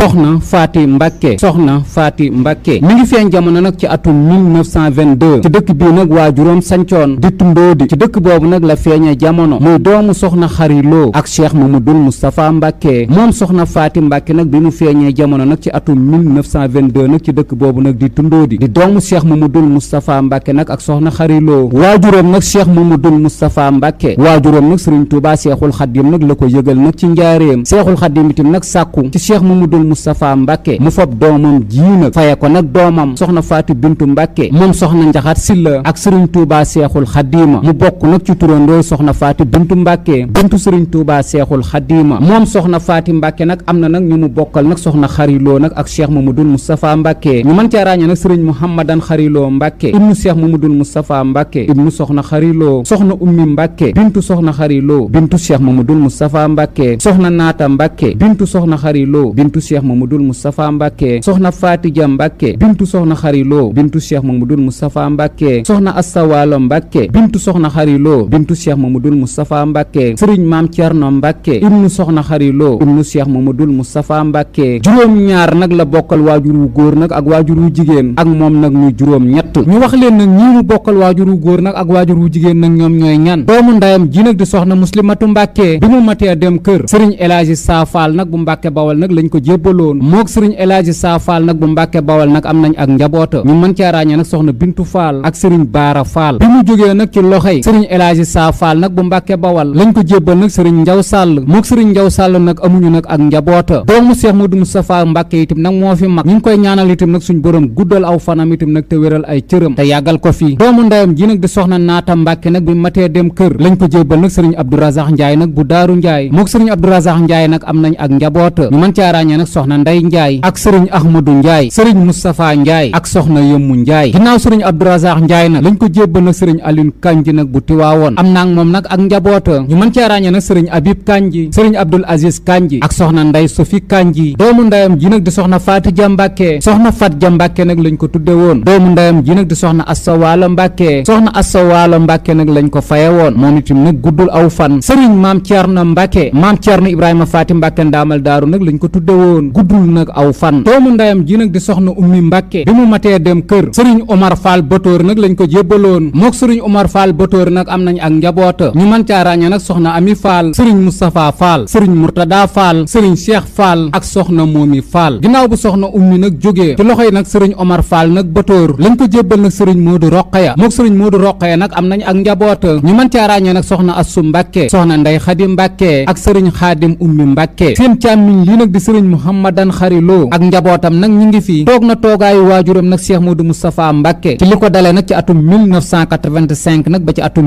soxna Faati Mbàkke soxna Faati Mbàkke mi ngi feeñ jamono nag ci atum 1922 ci dëkk bii nag waajuróom sancoon di Tundóodi ci dëkk boobu nag la feeñee jamono muy doomu soxna Xari Lo ak Cheikh Mamadul Moustapha Mbàkke moom soxna Faati Mbàkke nag bi mu feeñee jamono nag ci atum 1922 nag ci dëkk boobu nag di Tundóodi di doomu Cheikh Mamadul Moustapha Mbàkke nag ak soxna Xari Lo waajuróom nag Cheikh Mamadul Moustapha Mbàkke waajuróom nag Sëriñ Tuubaa Seexul Xaddim nag la ko yëgal nag ci njaareem Seexul Xaddim itam nag sàkku ci Cheikh Mamadul Moustapha Mbàkke mu fab doomam ji nag faye ko nag doomam soxna Faati Bintu Mbàkke moom soxna Njaxat Silla ak Sëriñ Tuubaa Seexul Xaddiima mu bokk nag ci turandoo soxna Faati Bintu Mbàkke bintu Sëriñ Tuubaa Seexul Xaddiima moom soxna Faati Mbàkke nag am na nag ñu mu bokkal nag soxna Xari Lo nag ak Cheikh Mamadul Moustapha Mbàkke ñu mën caa ràññee nag Sëriñ Muhammadan Xari Lo Mbàkke ibnu Cheikh Mamadul Moustapha Mbàkke ibnu soxna Xari Lo soxna Ummi Mbàkke bintu soxna Xari Lo bintu Cheikh Mamadul Moustapha Mbàkke soxna Naata Mbàkke bintu soxna Xari Lo bintu Cheikh Mamadul Moustapha Mbàkke soxna Faatija Mbàkke bintu soxna Xari Lo bintu Cheikh Mamadul Moustapha Mbàkke soxna Astawaalo Mbàkke bintu soxna Xari Lo bintu Cheikh Mamadul Moustapha Mbàkke sëriñ Maam Cerno Mbàkke ibnu soxna Xari Lo ibnu Cheikh Mamadul Moustapha Mbàkke juróom ñaar nag la bokkal waajur wu góor nag ak waajur wu jigéen ak moom nag muy juróom ñett ñu wax leen nag ñii mu bokkal waajur wu góor nag ak waajur wu jigéen nag ñoom ñooy ñan doomu ndayam ji nag di soxna Muslimatu Mbàkke bi mu matee dem kër sëriñ El Hadji Saafaal nag bu Mbàkke Bawal nag lañ ko jébbaloon mook sëriñ El Hadji Saafaal nag bu Mbàkke Bawal nag am nañ ak njaboota ñu mën cee ràññee nag soxna Bintu Faal ak sëriñ Baara Faal bi mu jógee nag ci loxoy sëriñ El Hadji Saafaal nag bu Mbàkke Bawal lañ ko jébbal nag sëriñ Njaw Sàll mook sëriñ Njaw Sàll nag amuñu nag ak njaboota doomu Cheikh Modou Moustapha Mbàkke itam nag moo fi mag ñu ngi koy ñaanal itam nag suñ borom guddal aw fanam itam nag te wéral ay cëram te yàggal ko fi doomu ndeyam ji nag di soxna Naata Mbàkke nag bi matee dem kër lañ ko jébbal nag sëriñ Abdourazax Njaay nag bu Daaru Njaay mook sëriñ Abdourazax Njaay nag am nañ ak njaboota ñu mën caa ràññee nag soxna Ndey Njaay ak sëriñ Ahmadou Njaay sëriñ Moustapha Njaay ak soxna Yëmmu Njaay ginnaaw sëriñ Abdourazax Njaay nag lañ ko jébbal nag sëriñ Aline Kanji nag bu Tiwaawoon am naa moom nag ak njaboota ñu mën caa ràññee nag sëriñ Abib Kanji sëriñ Abdul Aziz Kanji ak soxna Ndey Sofi Kanji doomu ndeyam ji nag di soxna Faatija Mbàkke soxna Fatja Mbàkke nag lañ ko tudde woon doomu ndeyam ji nag di soxna Assawaalo Mbàkke soxna Assawaalo Mbàkke nag lañ ko faye woon moom itam nag guddul aw fan sëriñ Maam Cerno Mbàkke Maam Cerno Ibrahima Faati Mbàkke ndaamal daaru nag lañ ko tudde woon guddul nag aw fan doomu ndeyam ji nag di soxna Ummi Mbàkke bi mu matee dem kër sëriñ Omar Fall Botoor nag lañ ko jébbaloon mook sëriñ Omar Fall Botoor nag am nañ ak njaboota ñu mën caa ràññee nag soxna Ami Fall sëriñ Moustapha Fall sëriñ Murtada Fall sëriñ Cheikh Fall ak soxna Moomi Fall ginnaaw bu soxna Ummi nag jógee ci loxoy nag sëriñ Omar Fall nag Botoor lañ ko jébbal nag sëriñ Moodu Roqaya mook sëriñ Moodu Roqaya nag am nañ ak njaboota ñu mën caa ràññee nag soxna Assu Mbàkke soxna Ndey Xadi Mbàkke ak sëriñ Xaadim Ummi Mbàkke seen càmmiñ lii nag di sëriñ Muhammadan Xari Lo ak njabootam nag ñi ngi fi toog na toogaayu waajuram nag Cheikh Modou Moustapha Mbàkke ci li ko dalee nag ci atum 1985 nag ba ci atum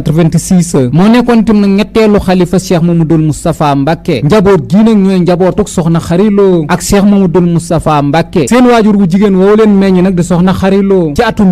1986 moo nekkoon itam nag ñetteelu xalifa Cheikh Mamadou Moustapha Mbàkke njaboot gii nag ñooy njabootuk soxna Xari Lo ak Cheikh Mamadou Moustapha Mbàkke seen waajur wu jigéen woowu leen meññ nag di soxna Xari Lo ci atum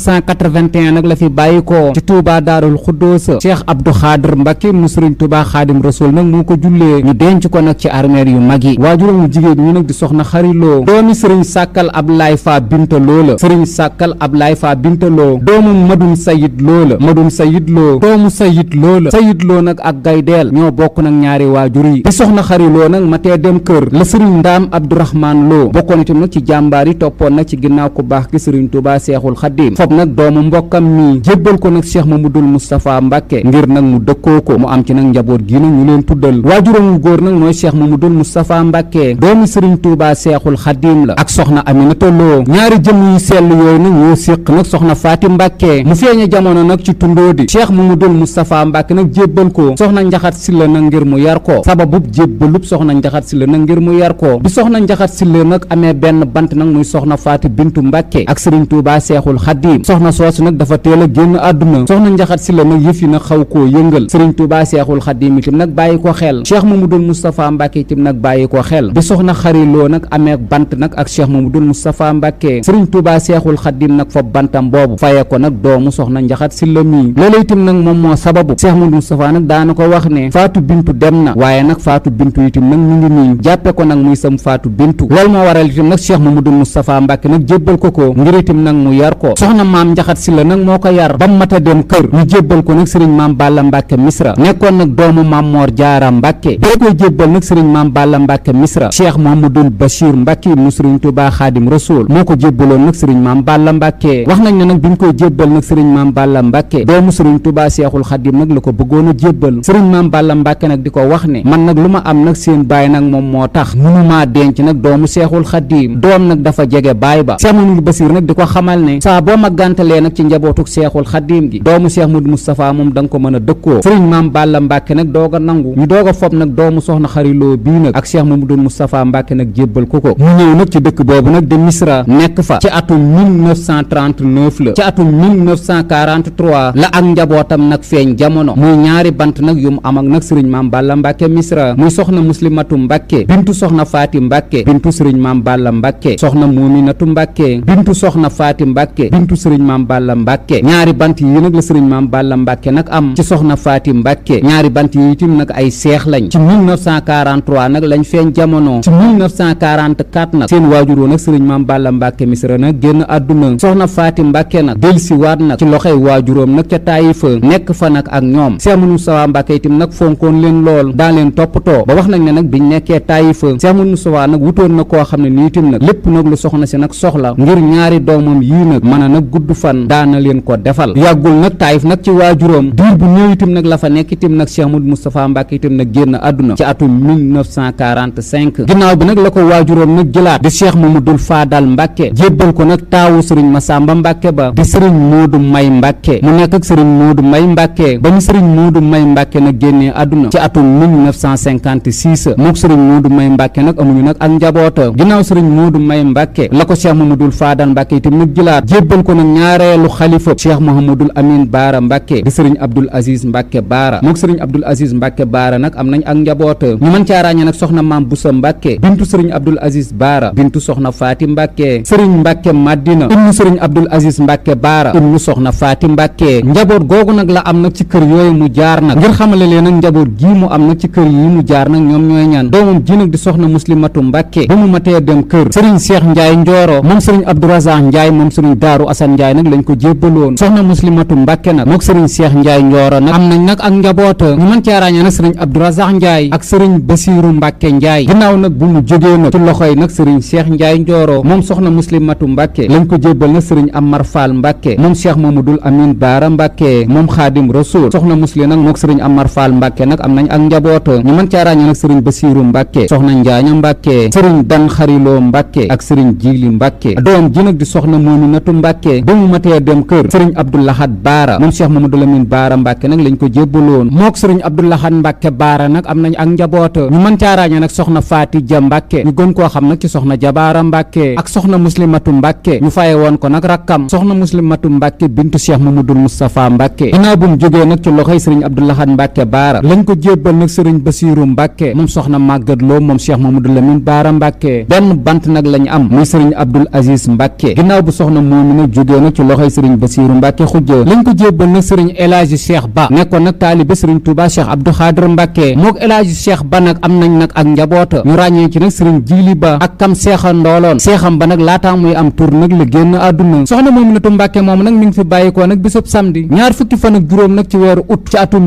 1981 nag la fi bàyyi ko ci Touba Daarul Xuddoosa Cheikh Abdou Xaadir Mbàkke mu Sëriñ Touba Xaadim Rasul nag moo ko jullee ñu denc ko nag ci armeer yu mag yi waajuram wu jigéen ñi nag di soxna Xari Lo doomi sëriñ Sàkkal Ablaay Fa Binta Lo la sëriñ Sàkkal Ablaay Fa Binta Lo doomu Madun Sayid Lo la Madun Sayid Lo doomu Sayid Lo la Sayid Lo nag ak Gaydeel ñoo bokk nag ñaari waajur yi bi soxna Xari Lo nag matee dem kër la sëriñ Ndaam Abdourahman Lo bokkoon itam nag ci jàmbaar yi toppoon nag ci ginnaaw ku baax ki sëriñ Touba Seexul Xaddim fob nag doomu mbokkam mi jébbal ko nag Cheikh Mamadou Moustapha Mbàkke ngir nag mu dëkkoo ko mu am ci nag njaboot gi nag ñu leen tuddal waajuram wu góor nag mooy Cheikh Mamadou Moustapha Mbàkke doomi sëriñ Touba Seexul Xaddim la ak soxna Aminata Lo ñaari jëm yu sell yooyu nag ñoo séq nag soxna Faati Mbàkke mu feeñe jamono nag ci Tundóodi Cheikh Mamadou Moustapha Mbàkke nag jébbal ko soxna Njaxat Silla nag ngir mu yar ko sababub jébbalub soxna Njaxat Silla nag ngir mu yar ko bi soxna Njaxat Silla nag amee benn bant nag muy soxna Faati Bintu Mbàkke ak sëriñ Touba Seexul Xaddim soxna soosu nag dafa teel a génn àdduna soxna Njaxat Silla nag yëf yi nag xaw koo yëngal sëriñ Touba Seexul Xaddim itam nag bàyyi ko xel Cheikh Mamadou Moustapha Mbàkke itam nag bàyyi ko xel bi soxna Xari Lo nag amee bant nag ak Cheikh Mamadou Moustapha Mbàkke sëriñ Touba Seexul Xaddim nag fa bantam boobu faye ko nag doomu soxna Njaxat Silla mi loolu itam nag moom moo sababu Cheikh Mamadou Moustapha nag daana ko wax ne Faatu Bintu dem na waaye nag Faatu Bintu itam nag mu ngi nii jàppe ko nag muy sam Faatu Bintu loolu moo waral itam nag Cheikh Mamadou Moustapha Mbàkke nag jébbal ko ngir itam nag mu yar ko soxna maam Njaxat Silla nag moo ko yar ba mata dem kër ñu jébbal ko nag sëriñ maam Balla Mbàkke Misra nekkoon nag doomu maam Moor Jaara Mbàkke boo koy jébbal nag sëriñ maam Balla Mbàkke Misra Misra. Cheikh Mouhamadoul Bachir Mbacke mu sëriñ Tuubaa Xaadim Rasuul moo ko jébbaloon nag sëriñ Maam Balla Mbacke. wax nañ ne nag bi ñu koy jébbal nag sëriñ Maam Balla Mbacke doomu sëriñ Tuubaa Seexul Xaadim nag la ko bëggoon a jébbal sëriñ Maam Balla Mbacke nag di ko wax ne man nag lu ma am nag seen baay nag moom moo tax mënumaa denc nag doomu Seexul Xaadim doom nag dafa jege baay ba. Cheikh Mouhamadoul Bachir nag di ko xamal ne saa boo ma gàntalee nag ci njabootuk Seexul Xaadim gi doomu Cheikh Modou Moustapha moom da nga ko mën a dëkkoo. sëriñ Maam Balla Mbacke nag doog a nangu ñu doog a fob nag doomu soxna xariloo bii nag ak Cheikh Mamadou Moustapha Mbacke nag jébbal ko mu ñëw nag ci dëkk boobu nag de Misra nekk fa ci atum 1939 la ci atum 1943 la ak njabootam nag feeñ jamono muy ñaari bant nag yu mu am ak nag sëriñ Maam Balla Mbacke Misra muy soxna Muslimatu Mbacke bintu soxna Faati Mbacke bintu sëriñ Maam Balla Mbacke soxna Muminatu Mbacke bintu soxna Faati Mbacke bintu sëriñ Maam Balla Mbacke ñaari bant yi nag la sëriñ Maam Balla Mbacke nag am ci soxna Faati Mbacke ñaari bant yi itam nag ay seex lañ ci 1943 nag lañ feeñ jamono ci 1944 nag seen waajur woon nag sëriñ Maam Balla Mbacke Misra nag génn àdduna soxna Faati Mbacke nag delsi waat nag ci loxoy waajuróom nag ca Taayifa nekk fa nag ak ñoom Cheikh Moustapha Mbacke itam nag fonkoon leen lool daa leen toppatoo ba wax nañ ne nag biñ nekkee Taayifa Cheikh Moustapha nag wutoon na koo xam ne nii itam nag lépp nag lu soxna si nag soxla ngir ñaari doomam yii nag mën a nag gudd fan daana leen ko defal yàggul nag Taayif nag ci waajuróom diir bu ñëw itam nag la fa nekk itam nag Cheikh Modou Moustapha Mbacke itam nag génn àdduna ci atum 1945 ginnaaw bi nag la ko waajuróom nag jëlaat di Cheikh Mamadou Fadal Mbacke jébbal ko nag taawu sëriñ Massamba Mbacke ba di sëriñ Modou May Mbacke mu nekk ak sëriñ Modou May Mbacke ba ñu sëriñ Modou May Mbacke nag génnee àdduna ci atum 1956 mook sëriñ Modou May Mbacke nag amuñu nag ak njaboota ginnaaw sëriñ Modou May Mbacke la ko Cheikh Mamadou Fadal Mbacke itam nag jëlaat jébbal ko nag ñaareelu xalifa Cheikh Mouhamadoul Amine Baara Mbacke di sëriñ Abdoul Aziz Mbacke Baara mook sëriñ Abdoul Aziz Mbacke Baara nag am nañ ak njaboota ñu mën caa ràññee nag soxna Maam Boussa Mbacke bintu sëriñ Abdoul Aziz Baara bintu soxna Faati Mbacke sëriñ Mbacke Madina ibnu sëriñ Abdoul Aziz Mbacke Baara ibnu soxna Faati Mbacke njaboot googu nag la am nag ci kër yooyu mu jaar nag ngir xamale leen nag njaboot gii mu am nag ci kër yi mu jaar nag ñoom ñooy ñaan doomam ji nag di soxna Muslimatu Mbacke ba mu matee dem kër sëriñ Cheikh Ndiaye Ndioro moom sëriñ Abdou Razak Ndiaye moom sëriñ Daaru Assane Ndiaye nag lañ ko jébbaloon soxna Muslimatu Mbacke nag mook sëriñ Cheikh Ndiaye Ndioro nag am nañ nag ak njaboota ñu mën caa ràññee nag sëriñ Abdou Razak Ndiaye ak sëriñ Basiiru Mbacke Ndiaye ginnaaw nag bu mu jógee nag ci loxoy nag sëriñ Cheikh Ndiaye Ndioro moom soxna Muslimatu Mbacke lañ ko jébbal nag sëriñ Amar Fall Mbacke moom Cheikh Mamadou Amine Baara Mbacke moom Xaadim Rasul soxna Muslim nag mook sëriñ Amar Fall Mbacke nag am nañ ak njaboota ñu mën caa ràññee nag sëriñ Basiiru Mbacke soxna Njaaña Mbacke sëriñ Dan Xariloo Mbacke ak sëriñ Jili Mbacke doom ji nag di soxna Moominatu Mbacke ba mu matee dem kër sëriñ Abdou Lahad Baara moom Cheikh Mamadou Lamine Baara Mbacke nag lañ ko jébbaloon mook sëriñ Abdou Lahad Mbacke Baara nag am nañ ak njaboota ñu mën caa ràññee nag soxna Faati Ja Mbacke ñu gën koo xam nag ci soxna Jabaara Mbacke ak soxna Muslimatu Mbacke ñu faye woon ko nag rakkam soxna Muslimatu Mbacke bintu Cheikh Mamadou Moustapha Mbacke ginnaaw bu mu jógee nag ci loxoy sëriñ Abdou Lahad Mbacke Baara lañ ko jébbal nag sëriñ Basiiru Mbacke moom soxna Maguette Lo moom Cheikh Mamadou Lamine Baara Mbacke benn bant nag lañ am muy sëriñ Abdoul Aziz Mbacke ginnaaw bu soxna moomi nag jógee nag ci loxoy sëriñ Basiiru Mbacke xujja lañ ko jébbal nag sëriñ El Hadji Cheikh Ba nekkoon nag taalibe sëriñ Touba Cheikh Abdou Khadre Mbacke mook El Hadji Cheikh Ba nag am nañ nag ak njaboota ñu ràññee ci nag sëriñ Jili Ba ak kam seexa ndooloon seexam ba nag laataa muy am tur nag la génn àdduna soxna Moominatu Mbacke moom nag mi ngi fi bàyyikoo nag bisub samedi ñaar fukki fan ak juróom nag ci weeru août ci atum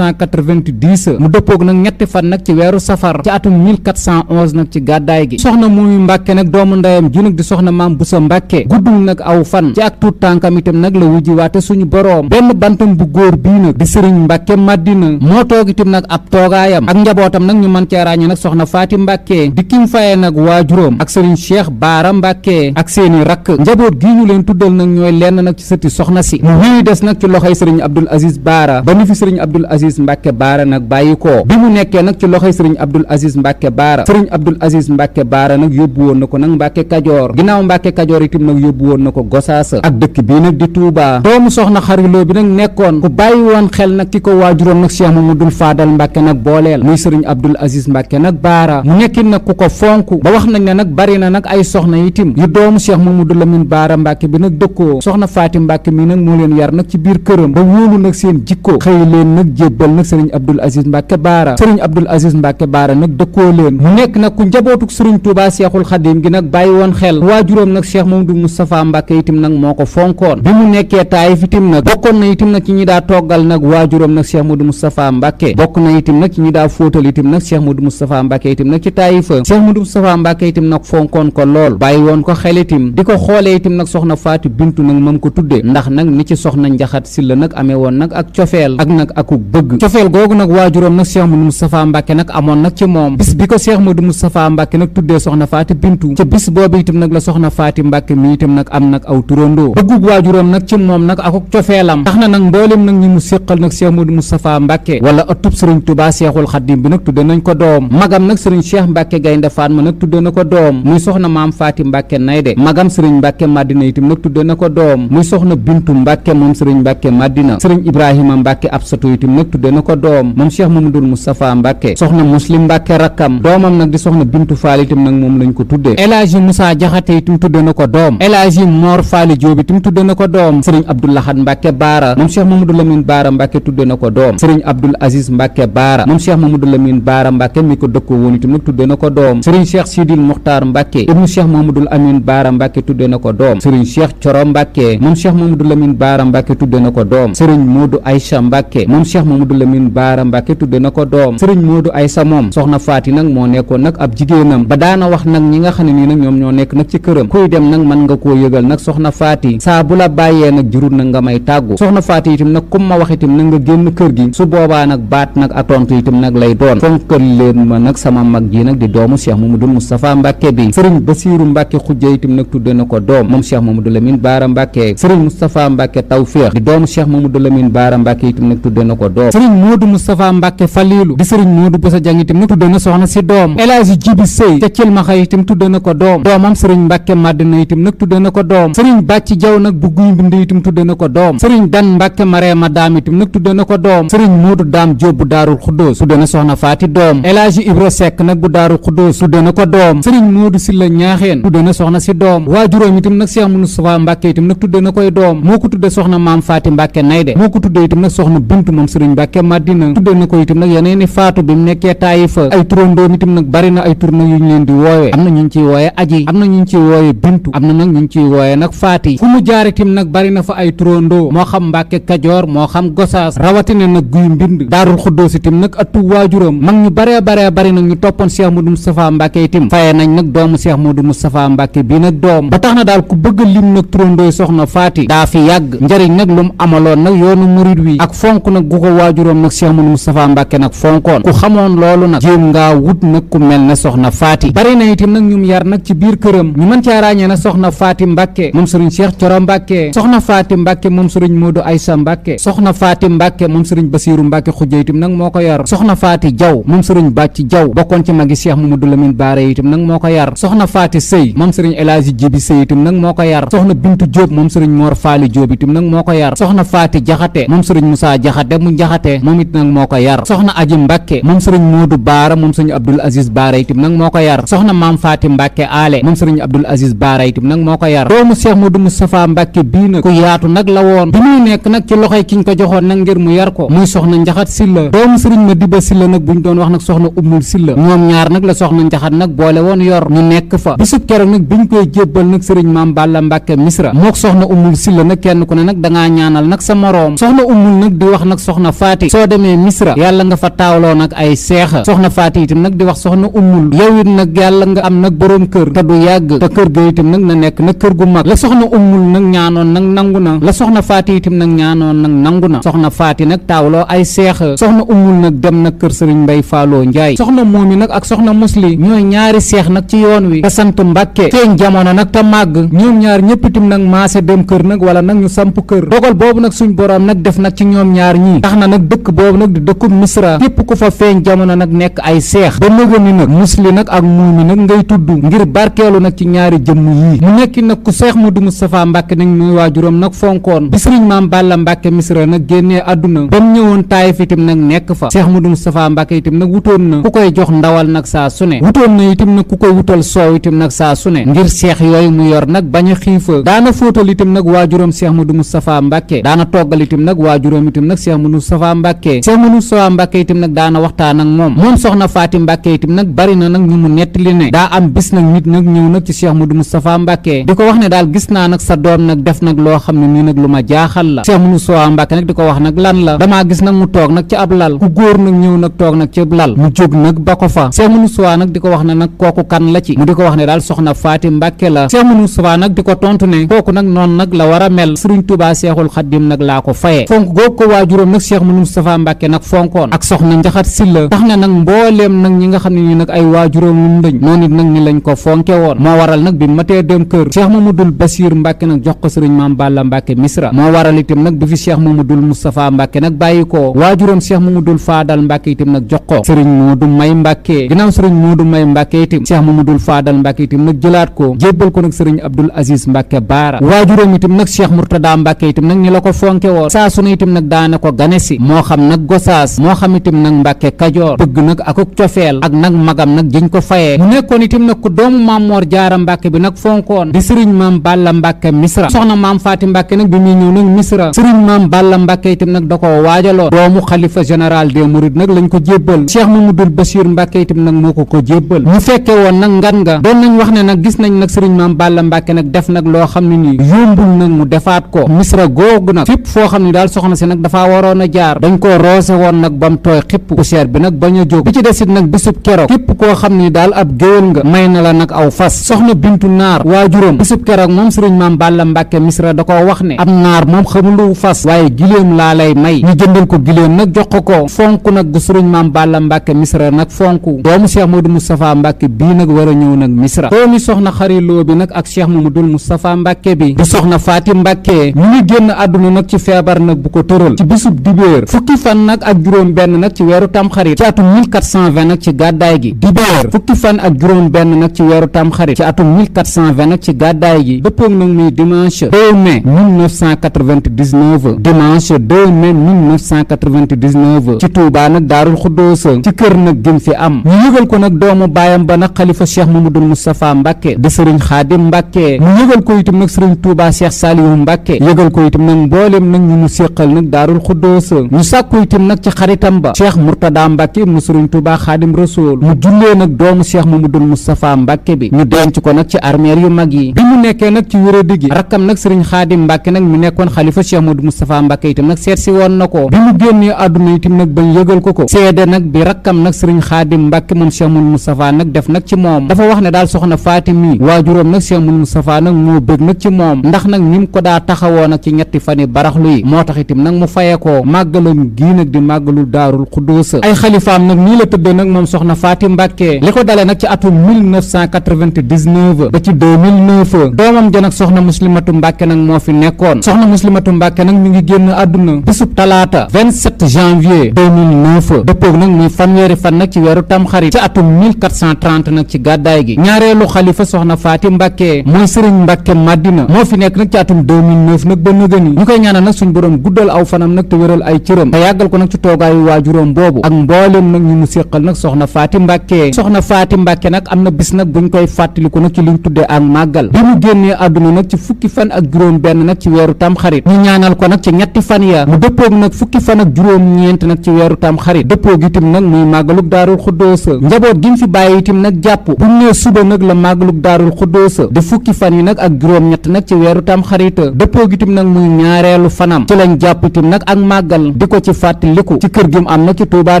1990 mu dëppoog nag ñetti fan nag ci weeru safar ci atum 1411 nag ci gàddaay gi soxna Moomi Mbacke nag doomu ndeyam ji nag di soxna Maam Boussa Mbacke guddul nag aw fan ci ak tuut tànkam itam nag la wujji waate suñu boroom benn bantam bu góor bii nag di sëriñ Mbacke Madina moo toog itam nag ab toogaayam ak njabootam nag ñu mën cee ràññee nag soxna Faati Mbacke di kiñ fayee nag waajuróom ak sëriñ Cheikh Baara Mbacke ak seeni rakk njaboot gii ñu leen tuddal nag ñooy lenn nag ci sëti soxna si mu wéy des nag ci loxoy sëriñ Abdoul Aziz Baara ba ni fi sëriñ Abdoul Aziz Mbacke Baara nag bàyyi ko bi mu nekkee nag ci loxoy sëriñ Abdoul Aziz Mbacke Baara sëriñ Abdoul Aziz Mbacke Baara nag yóbbu woon na ko nag Mbacke Kajoor ginnaaw Mbacke Kajoor itam nag yóbbu woon na ko Gosaasa ak dëkk bii nag di Touba doomu soxna xariloo bi nag nekkoon ku bàyyi woon xel nag ki ko waajuroon nag Cheikh Mamadou Fadal Mbacke nag booleel muy sëriñ Abdoul Aziz Mbacke nag Baara mu nekkin nag ku ko fonk ba wax nañ ne nag bari na nag ay soxna itim yu doomu Cheikh Mamadou Lamine Baara Mbacke bi nag dëkkoo soxna Faati Mbacke mi nag moo leen yar nag ci biir këram ba wóolu nag seen jikko xëy leen nag jébbal nag sëriñ Abdoul Aziz Mbacke Baara sëriñ Abdoul Aziz Mbacke Baara nag dëkkoo leen mu nekk nag ku njabootuk sëriñ Touba Cheikhul Khadim gi nag bàyyi woon xel waajuróom nag Cheikh Mamadou Moustapha Mbacke itim nag moo ko fonkoon bi mu nekkee Taayif itim nag bokkoon na itim nag ci ñi daa toggal nag waajuróom nag Cheikh Mamadou Moustapha Mbacke bokk na itim nag ci ñi daa fóotal itim nag Cheikh Mamadou Moustapha Mbacke itam nag ci Taayifa Cheikh Modou Moustapha Mbàkke itam nag fonkoon ko lool bàyyi woon ko xel itam di ko xoolee itam nag soxna Faati Bintu nag moom ko tuddee ndax nag ni ci soxna Njaxat Silla nag amee woon nag ak cofeel ak nag aku bëgg cofeel googu nag waajuram nag Cheikh Modou Moustapha Mbàkke nag amoon nag ci moom bis bi ko Cheikh Modou Moustapha Mbàkke nag tuddee soxna Faati Bintu ca bis boobu itam nag la soxna Faati Mbàkke mi itam nag am nag aw turandoo bëggug waajuram nag ci moom nag akuk cofeelam tax na nag mboolem nag ñi mu séqal nag Cheikh Modou Moustapha Mbàkke wala ëttub sëriñ Touba Cheikhul Khadim bi nag tudde nañ ko doom magam nag sëriñ Cheikh Mbàkke Gaynde Fatma nag tudde na ko doom muy soxna maam Faati Mbàkke Nayde magam sëriñ Mbàkke Madina itam nag tudde na ko doom muy soxna Bintu Mbàkke moom sëriñ Mbàkke Madina sëriñ Ibrahima Mbàkke Absatu itam nag tudde na ko doom moom Cheikh Mamadou Moustapha Mbàkke soxna Muslim Mbàkke rakkam doomam nag di soxna Bintu Faal itam nag moom lañ ko tudde El Hadji Moussa Jaxate itam tudde na ko doom El Hadji Mor Faali Jóob itam tudde na ko doom sëriñ Abdou Lahad Mbàkke Baara moom Cheikh Mamadou Lamine Baara Mbàkke tudde na ko doom sëriñ Abdoul Aziz Mbàkke Baara moom Cheikh Mamadou Lamine Baara Mbàkke mi ko dëkkoo woon itam nag tudde na ko doom sëriñ Cheikh Sidil Muxtaar Mbàkke ibnu Cheikh Mamadou Amine Baara Mbàkke tudde na ko doom sëriñ Cheikh Coro Mbàkke moom Cheikh Mamadou Lamine Baara Mbàkke tudde na ko doom sëriñ Modou Aïcha Mbàkke moom Cheikh Mamadou Lamine Baara Mbàkke tudde na ko doom sëriñ Modou Aïcha moom soxna Faati nag moo nekkoon nag ab jigéenam ba daana wax nag ñi nga xam ne nii nag ñoom ñoo nekk nag ci këram kuy dem nag mën nga koo yëgal nag soxna Faati saa bu la bàyyee nag jurut nag nga may tàggu soxna Faati itam nag kum ma wax itam nag nga génn kër gi su boobaa nag baat nag ak tontu itam nag lay doon fonkal leen ma nag sama mag ji nag di doomu Cheikh Mamadou Moustapha Mbàkke bi sëriñ Basiiru Mbàkke Xujja itam nag tudde na ko doom moom Cheikh Mamadou Lamine Baara Mbàkke sëriñ Moustapha Mbàkke Tawfeex di doomu Cheikh Mamadou Lamine Baara Mbàkke itam nag tudde na ko doom sëriñ Modou Moustapha Mbàkke Falilu di sëriñ Modou Boussa Dieng itam nag tudde na soxna si doom El Hadji Jibi Sëy ca Cilmaxa itam tudde na ko doom doomam sëriñ Mbàkke Madina itam nag tudde na ko doom sëriñ Bàcci Jaw nag bu Guy Mbind itam tudde na ko doom sëriñ Dan Mbàkke Mareema Daam itam nag tudde na ko doom sëriñ Modou Daam Jóob bu Daarul Xuddoos tudde na soxna Faati doom El Hadji Ibra Seck nag bu Daarul Xuddoos tudde na ko doom sëriñ Modou Silla Ñaaxeen tudde na soxna si doom waajuróom itam nag Cheikh Moustapha Mbàkke itam nag tudde na koy doom moo ko tudde soxna maam Faati Mbàkke Nayde moo ko tudde itam nag soxna Bintu moom sëriñ Mbàkke Madina tudde na ko itam nag yeneeni faatu bi mu nekkee Taayifa ay turandoom itam nag bari na ay tur nag yu ñu leen di woowe am na ñu ciy wooye aji am na ñu ciy wooye Bintu am na nag ñu ciy wooye nag Faati fu mu jaar itam nag bari na fa ay turandoo moo xam Mbàkke Kajoor moo xam Gosaas rawatina nag Guy Mbind Daarul Xuddoos itam nag attu waajuram mag ñu baree bari nag ñu toppoon Cheikh Modou Moustapha Mbàkke itam faye nañ nag doomu Cheikh Modou Moustapha Mbàkke bii nag doom ba tax na daal ku bëgg lim nag turandooy soxna Faati daa fi yàgg njëriñ nag lu mu amaloon nag yoonu murid wi ak fonk nag gu ko waajuram nag Cheikh Modou Moustapha Mbàkke nag fonkoon ku xamoon loolu nag jéem ngaa wut nag ku mel ne soxna Faati bari na itam nag ñum yar nag ci biir këram ñu mën caa ràññee nag soxna Faati Mbàkke moom sëriñ Cheikh Coro Mbàkke soxna Faati Mbàkke moom sëriñ Modou Aïssa Mbàkke soxna Faati Mbàkke moom sëriñ Basiiru Mbàkke Xujja itam nag moo ko yar soxna Faati Jaw moom sëriñ Bàcci Jaw bokkoon ci magi Cheikh Mamadou Lamine Baara itam nag moo ko yar soxna Faati Sëy moom sëriñ El Hadji Jibi Sëy itam nag moo ko yar soxna Bintu Jóob moom sëriñ Mor Faali Jóob itam nag moo ko yar soxna Faati Jaxate moom sëriñ Moussa Jaxate mu Jaxate moom it nag moo ko yar soxna Aji Mbàkke moom sëriñ Modou Baara moom sëriñ Abdoul Aziz Baara itam nag moo ko yar soxna Maam Faati Mbàkke aale moom sëriñ Abdoul Aziz Baara itam nag moo ko yar doomu Cheikh Modou Moustapha Mbàkke bii nag ku yaatu nag la woon bi muy nekk nag ci loxoy kiñ ko joxoon nag ngir mu yar ko muy soxna Njaxat Silla doomu sëriñ Madiba Silla nag buñ doon wax nag soxna Ummul Silla ñoom ñaar nag la soxna Njaxat nag boole woon yor ñu nekk fa bisub keroog nag biñ koy jébbal nag sëriñ Maam Balla Mbàkke Misra mook soxna Ummul Silla nag kenn ku ne nag dangaa ñaanal nag sa moroom soxna Ummul nag di wax nag soxna Faati soo demee Misra yàlla nga fa taawloo nag ay seexa soxna Faati itam nag di wax soxna Ummul yow it nag yàlla nga am nag boroom kër te du yàgg te kër ga itam nag na nekk nag kër gu mag la soxna Ummul nag ñaanoon nag nangu na la soxna Faati itam nag ñaanoon nag nangu na soxna Faati nag taawloo ay seexa soxna Ummul nag dem nag kër sëriñ Mbay Faaloo Njaay soxna Moomi nag ak soxna Musli ñooy ñaari seex nag ci yoon wi te sant Mbàkke feeñ jamono nag te màgg ñoom ñaar ñëpp itam nag maase dem kër nag wala nag ñu samp kër dogal boobu nag suñ boroom nag def nag ci ñoom ñaar ñii tax na nag dëkk boobu nag di dëkkub Misra képp ku fa feeñ jamono nag nekk ay seex ba nëga ni nag Musli nag ak Moomi nag ngay tudd ngir barkeelu nag ci ñaari jëmm yii mu nekki nag ku Cheikh Modou Moustapha Mbàkke nag muy waajuram nag fonkoon bi sëriñ Maam Balla Mbàkke Misra nag génnee àdduna ba mu ñëwoon Taayif itam nag nekk fa Cheikh Modou Moustapha Mbàkke itam nag wutoon na ku koy jox ndawal nag saa su ne wutoon na itam nag ku koy wutal soow itam nag saa su ne ngir seex yooyu mu yor nag bañ a xiifa daana fóotal itam nag waajuram Cheikh Modou Moustapha Mbàkke daana toggal itam nag waajuram itam nag Cheikh Modou Moustapha Mbàkke Cheikh Modou Moustapha Mbàkke itam nag daana waxtaan ak moom soxna Faati Mbàkke itam nag bari na nag ñu mu nettali ne daa am bis nag nit nag ñëw nag ci Cheikh Modou Moustapha Mbàkke di ko wax ne daal gis naa nag sa doom nag def nag loo xam ne nii nag lu ma jaaxal la Cheikh Modou Moustapha Mbàkke nag di ko wax nag lan la damaa gis nag mu toog nag ci ab lal ku góor nag ñëw nag toog nag ci ab lal mu jóg nag ba ko fa Cheikh Moustapha nag di ko wax ne nag kooku kan la ci mu di ko wax ne daal soxna Faati Mbàkke la Cheikh Moustapha nag di ko tontu ne kooku nag noonu nag la war a mel Sëriñ Tuubaa Seexul Xaddim nag laa ko faye fonk googu ko waajuróom nag Cheikh Moustapha Mbàkke nag fonkoon ak soxna Njaxat Silla tax na nag mbooleem nag ñi nga xam ne ni nag ay waajuróom ñu lañ noonu it nag ni lañ ko fonke woon moo waral nag bi matee dem kër Cheikh Mamadul Basiir Mbàkke nag jox ko Sëriñ Maam Balla Mbàkke Misra moo waral itam nag bi fi Cheikh Mamadul Moustapha Mbàkke nag bàyyi ko waajuróom Cheikh Mamadul Faadal Mbàkke itam nag jox ko Sëriñ Moodu May Mbàkke ginnaaw Sëriñ Moodu May Mbàkke itam Cheikh Mamadul Faadal Mbàkke itam nag jëlaat ko jébbal ko nag Sëriñ Abdul Aziz Mbàkke Baara waajuróom itam nag Cheikh Murtada Mbàkke itam nag ni la ko fonke woon saa su ne itam nag daana ko ganesi moo xam nag Gosaas moo xam itam nag Mbàkke Kajoor bëgg nag ak cofeel ak nag magam nag jiñ ko fayee mu nekkoon itam nag ko doomu Maam Moor Jaara Mbàkke bi nag fonkoon di Sëriñ Maam Balla Mbàkke Misra soxna Maam Faati Mbàkke nag bi muy ñëw nag Misra Sëriñ Maam Balla Mbàkke itam nag da ko waajaloon doomu xalifa général des mourides nag lañ ko jébbal Cheikh Mamadul Bachir Mbàkke itam nag moo ko jébbal ñu fekke woon nag ngan nga doon nañ wax ne nag gis nañ nag Sëriñ Maam Balla Mbàkke nag def nag loo xam ne nii yombul nag mu defaat ko Misra googu nag fépp foo xam ne daal soxna si nag dafaa waroon a jaar dañ koo roose woon nag bam tooy xipp poussière bi nag bañ a jóg bi ci desit nag bisub keroog képp koo xam ne daal ab géwél nga may na la nag aw fas soxna Bintu Naar waajuram bisub keroog moom Sëriñ Maam Balla Mbàkke Misra da koo wax ne ab naar moom xamulu fas waaye giléem laa lay may ñu jëndal ko giléem nag jox ko fonk nag gu Sëriñ Maam Balla Mbàkke Misra nag fonk doomu Cheikh Modou Moustapha Mbàkke bii nag war a ñëw nag Misra doomi soxna xariloo bi nag ak Cheikh Mamadou Moustapha Mbàkke bi di soxna Faati Mbàkke ñu ngi génn àdduna nag ci feebar nag bu ko tëral ci bisub dibéer fukki fan nag ak juróom benn nag ci weeru tamxarit ci atum 1420 nag ci gàddaay gi dibéer fukki fan ak juróom benn nag ci weeru tamxarit ci atum 1420 nag ci gàddaay gi dëppoog nag muy dimanche 2 mai 1999 dimanche 2 mai 1999 ci Touba nag Daarul Xuddoosa ci kër nag gën fi am ñu yëgal ko nag doomu baayam ba nag xalifa Cheikh Mamadou Moustapha Mbàkke di Sëriñ Xaadim Mbàkke mu yëgal ko itam nag Sëriñ Touba Cheikh Saliou Mbàkke yëgal ko itam nag mbooleem nag ñu mu séqal nag Daarul Xuddoosa ñu sàkku itam nag ci xaritam ba Cheikh Murtada Mbàkke mu Sëriñ Touba Xaadim Rasuul mu jullee nag doomu Cheikh Mamadou Moustapha Mbàkke bi ñu denc ko nag ci armeer yu mag yi bi mu nekkee nag ci wéradi gi rakkam nag Sëriñ Xaadim Mbàkke nag mu nekkoon xalifa Cheikh Mamadou Moustapha Mbàkke itam nag seet si woon na ko bi mu génnee àdduna itam nag bañ yëgal ko seede nag bi rakkam nag Sëriñ Xaadim Mbàkke moom Cheikh Mamadou Moustapha nag def nag ci moom dafa wax ne daal soxna Faati mi waajuróom nag Cheikh Mamadou Moustapha nag moo bëgg nag ci moom ndax nag ni mu ko daa taxawoo nag ci ñetti fani baraxlu yi moo tax itam nag mu faye ko màggalam gii nag di màggalul Daarul Xuddoosa ay xalifaam nag nii la tëddee nag moom soxna Faati Mbàkke li ko dalee nag ci atum 1999 ba ci 2009 doomam ja nag soxna Muslimatu Mbàkke nag moo fi nekkoon soxna Muslimatu Mbàkke nag mi ngi génn àdduna bisub talaata 27 janvier 2009 dëppoog nag muy fanweeri fan nag ci weeru tamxarit ci atum 1430 nag ci gàddaay gi ñaareelu xalifa soxna Faati Mbàkke mooy Sëriñ Mbàkke Madina moo fi nekk nag ci atum 2009 nag ba nëgëni ñu koy ñaanal nag suñ borom guddal aw fanam nag te wéral ay cëram te yàggal ko nag ci toogaayu waajuróom boobu ak mbooleem nag ñu mu séqal nag soxna Faati Mbàkke soxna Faati Mbàkke nag am na bis nag buñ koy fàttaliku nag ci liñ tuddee ak màggal bi mu génnee àdduna nag ci fukki fan ak juróom benn nag ci weeru tamxarit ñu ñaanal ko nag ci ñetti fan ya mu dëppoog nag fukki fan ak juróom ñeent nag ci weeru tamxarit dëppoog itam nag muy màggalug Daarul Xuddoosa njaboot gi mu fi bàyyi itam nag jàpp bu nee suba nag la màggalug Daarul Xuddoosa di fukki fan yi nag ak juróom ñett nag ci weeru tamxarit dëppoog itam nag muy ñaareelu fanam ci lañ jàpp itam nag ak màggal di ko ci fàttaliku ci kër gi mu am nag ci Touba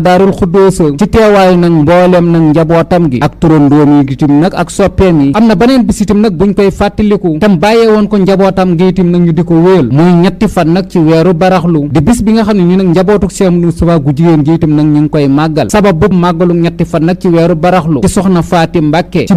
Daarul Xuddoosa ci teewaayu nag mbooleem nag njabootam gi ak turandoom yi itam nag ak soppeem yi am na beneen bis itam nag buñ koy fàttaliku tam bàyyee woon ko njabootam gi itam nag ñu di ko wéel muy ñetti fan nag ci weeru baraxlu di bis bi nga xam ne ñu nag njabootuk Cheikh Moustapha gu jigéen gi itam nag ñu ngi koy màggal sabab boobu màggalu ñetti fan nag ci weeru baraxlu ci soxna Faati Mbàkke ci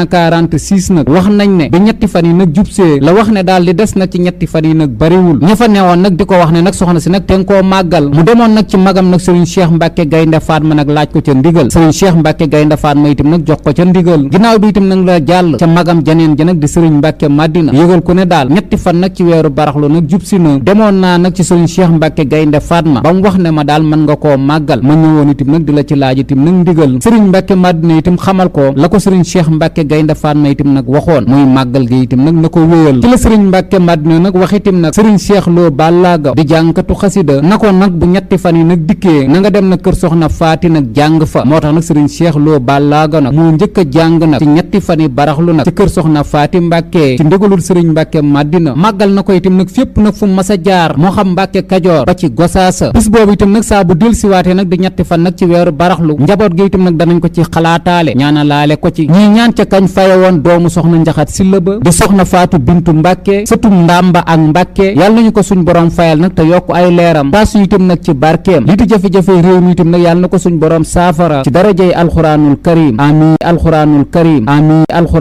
1946 nag wax nañ ne bi ñetti fan yi nag jubsee la wax ne daal li des nag ci ñetti fan yi nag bariwul ña fa newoon nag di ko wax ne nag soxna si nag te nga koo màggal mu demoon nag ci magam nag Sëriñ Cheikh Mbàkke Gaynde Fatma nag laaj ko ca ndigal Sëriñ Cheikh Mbàkke Gaynde Fatma itam nag jox ko ca ndigal ginnaaw bi itam nag la jàll ca magam janeen ja nag di Sëriñ Mbàkke Madina yëgal ko ne daal ñetti fan nag ci weeru baraxlu nag jubsi na demoon naa nag ci Sëriñ Cheikh Mbàkke Gaynde Fatma ba mu wax ne ma daal mën nga koo màggal ma ñëwoon itam nag di la ci laaj itam nag ndigal Sëriñ Mbàkke Madina itam xamal ko la ko Sëriñ Cheikh Mbàkke Gaynde Fatma itam nag waxoon muy màggal gi itam nag na ko wéyal ci la Sëriñ Mbàkke Madina nag wax itam nag Sëriñ Cheikh Lo Ballaga di jàngkatu xasida na ko nag bu ñetti fan yi nag dikkee na nga dem na kër soxna Faati nag jàng fa moo tax nag Sëriñ Cheikh Lo Ballaga nag moo njëkk a jàng nag ci ñetti fan yi baraxlu nag ci kër soxna Faati Mbàkke ci ndigalul Sëriñ Mbàkke Madina màggal na ko itam nag fépp nag fu mas a jaar moo xam Mbàkke Kajoor ba ci Gosaasa bis boobu itam nag saa bu del siwaatee nag di ñetti fan nag ci weeru baraxlu njaboot gi itam nag danañ ko ci xalaataale ñaanalaale ko ci ñii ñaan ca kañ faye woon doomu soxna njaxat silla ba di soxna faatu bintu mbàkke sëtum ndamba ak mbàkke yàlla nañu ko suñ borom fayal nag te yokk ay leeram taas ñu itam nag ci barkeem li di jafe-jafe réew mi itam nag yàlla na ko suñ borom saafara ci darajey alxuraanul karim amin alxuraanul karim amin